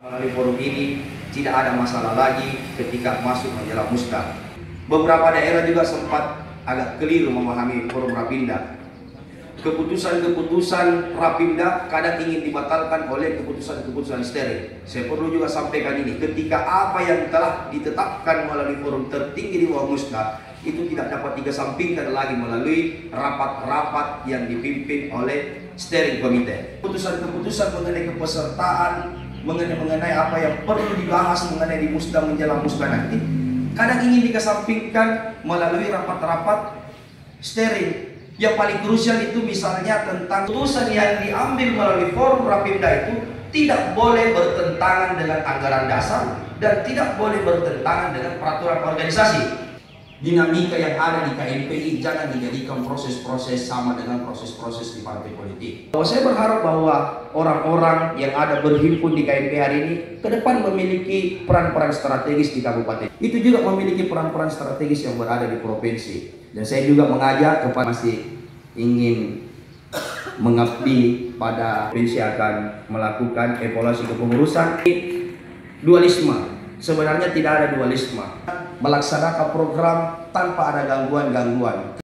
Melalui forum ini tidak ada masalah lagi ketika masuk menjelang musda. Beberapa daerah juga sempat agak keliru memahami forum Rapinda. Keputusan-keputusan Rapinda kadang ingin dibatalkan oleh keputusan-keputusan steril. Saya perlu juga sampaikan ini, ketika apa yang telah ditetapkan melalui forum tertinggi di bawah musda itu tidak dapat dikesampingkan lagi melalui rapat-rapat yang dipimpin oleh steering komite. Keputusan-keputusan mengenai kepesertaan, mengenai apa yang perlu dibahas mengenai di musda menjelang musda nanti kadang ingin dikesampingkan melalui rapat-rapat steering. Yang paling krusial itu misalnya tentang keputusan yang diambil melalui forum Rapinda itu tidak boleh bertentangan dengan anggaran dasar dan tidak boleh bertentangan dengan peraturan organisasi. Dinamika yang ada di KNPI jangan dijadikan proses-proses sama dengan proses-proses di partai politik. Saya berharap bahwa orang-orang yang ada berhimpun di KNPI hari ini ke depan memiliki peran-peran strategis di kabupaten. Itu juga memiliki peran-peran strategis yang berada di provinsi. Dan saya juga mengajak kepada masih ingin mengabdi pada provinsi akan melakukan evaluasi kepengurusan. Dualisme, sebenarnya tidak ada dualisme. Melaksanakan program tanpa ada gangguan-gangguan.